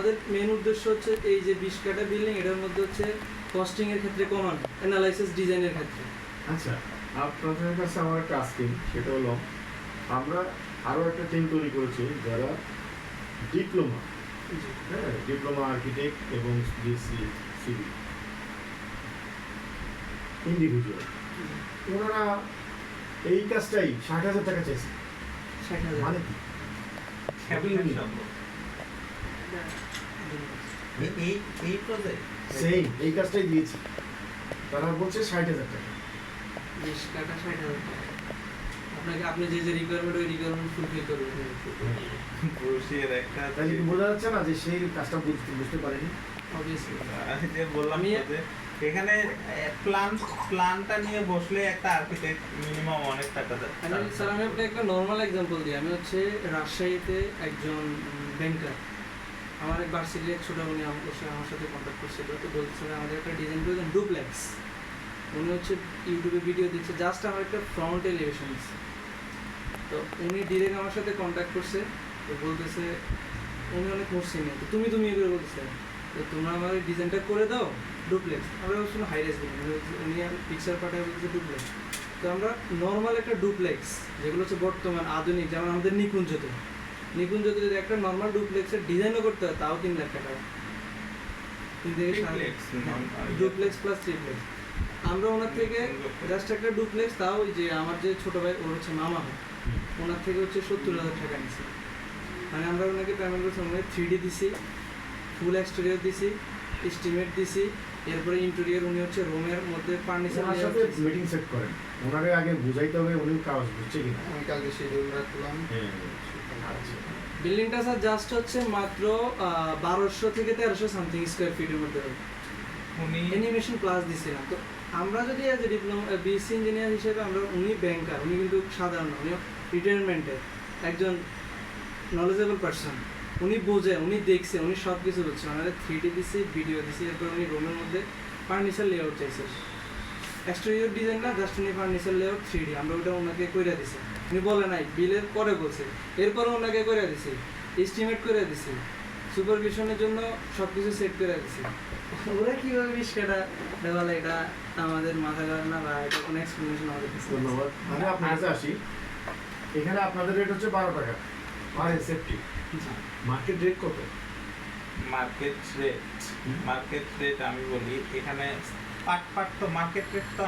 আমাদের মেইন উদ্দেশ্য হচ্ছে এই যে 20 কাঠা বিল্ডিং, এটার মধ্যে হচ্ছে কস্টিং এর ক্ষেত্রে কমানো, অ্যানালাইসিস ডিজাইনের ক্ষেত্রে। আচ্ছা, আপনাদের কাছে আমার একটা আস্কিং, সেটা হলো আমরা আরও একটা টিম তৈরি করেছি যারা ডিপ্লোমা, হ্যাঁ, ডিপ্লোমা আর্কিটেক্ট এবং বিএসসি সিভিল ইন্ডিভিজুয়াল, ওনারা এই কাজটাই 60,000 টাকা চাইছে। 60,000 মানে কি? এই প্রজেক্ট সেই এই কাজটাই দিয়েছি, তারা বলছে 60,000 টাকা। 20 কাঠা 60,000 টাকা। আপনাকে আপনি যে যে রিকোয়ারমেন্ট, ওই রিকোয়ারমেন্ট ফুলফিল করবেন। বসিয়ে একটা তাহলে কি বোঝা যাচ্ছে না যে সেই কাজটা বুঝতে পারেনি? অবভিয়াসলি আমি যে বললাম আমি তো যে এখানে প্ল্যানটা নিয়ে বসলে একটা আর্কিটেক্ট মিনিমাম অনেক টাকা দেয়। স্যার আমি আপনাকে একটা নর্মাল এক্সাম্পল দিই। আমি হচ্ছে রাজশাহীতে একজন ব্যাংকার, আমার এক ভার্সিটির এক ছোট উনি আমার সাথে কন্ট্যাক্ট করছিল, তো বলছিল আমাদের একটা ডিজাইন প্রয়োজন ডুপ্লেক্স। উনি হচ্ছে ইউটিউবে ভিডিও দিচ্ছে, জাস্ট আমার একটা ফ্রন্ট এলিভেশন দিচ্ছে। তো উনি ডিরেক্ট আমার সাথে কন্ট্যাক্ট করছে, তো বলতেছে উনি অনেক মরসিন, তো তুমি করে বলতেছে তো তোমরা আমার ডিজাইনটা করে দাও ডুপ্লেক্স। আমরা বলছিলাম হাই রেস বিল্ডিং, উনি পিকচার পাঠায় বলতেছে ডুপ্লেক্স। তো আমরা নর্মাল একটা ডুপ্লেক্স যেগুলো হচ্ছে বর্তমান আধুনিক, যেমন আমাদের নিকুঞ্জতে যদি একটা নর্মাল ডুপ্লেক্সের ডিজাইনও করতে হয় তাও 3 লাখ টাকা, 3 থেকে 7 ডুপ্লেক্স প্লাস ট্রিপ্লেক্স। আমরা ওনার থেকে জাস্ট একটা ডুপ্লেক্স, তাও ওই যে আমার যে ছোটো ভাই ওর হচ্ছে মামা হয়, ওনার থেকে হচ্ছে 70,000 টাকা নিচ্ছি। মানে আমরা ওনাকে পেমেন্ট করছি, ওনাকে 3D দিছি, ফুল এক্সটেরিয়র দিছি, এস্টিমেট দিছি, এরপরে ইন্টেরিয়র উনি হচ্ছে রুমের মধ্যে ফার্নিচার ওনার সাথে মিটিং সেট করেন, ওনারে আগে বুঝাইতে হবে উনি কাজ বুঝছে কিনা। আমি কালকে শিডিউল রাখলাম। আচ্ছা, বিল্ডিংটা স্যার জাস্ট হচ্ছে মাত্র 1200 থেকে 1300 সামথিং স্কোয়ার ফিটের মধ্যে হবে। উনি অ্যানিমেশন প্লাস দিছিলাম। তো আমরা যদি as a diploma BSc engineer হিসেবে আমরা, উনি ব্যাংকার, উনি কিন্তু সাধারণ না, উনি রিটায়ারমেন্টের একজন নলেজেবল পার্সন, উনি বোঝে, উনি দেখছে, উনি সব কিছু বুঝছে। আমাদের 3D দিছি, ভিডিও দিছি, এরপর উনি রুমের মধ্যে ফার্নিচার লেআউট চাইছে, এক্সটেরিয়র ডিজাইন না, জাস্ট উনি ফার্নিচার লেআউট 3D, আমরা ওটা ওনাকে কইরা দিছি। উনি বলে নাই, বিলের পরে বলছে, এরপরে ওনাকে কইরা দিছি, এস্টিমেট করে দিছি, সুপারভিশনের জন্য সব কিছু সেট করে দিছি। ওরা কীভাবে 20 কাঠা বলে, এটা আমাদের মাথা গেল না, বা এটা কোনো এক্সপ্লেনেশন আমাদের কাছে নেই। ধন্যবাদ। মানে আপনার কাছে আসি, এখানে আপনাদের রেট হচ্ছে 12 টাকা পার সেফটি। মার্কেট রেট কত? মার্কেট রেট আমি বলি এখানে পাট তো মার্কেট রেট তো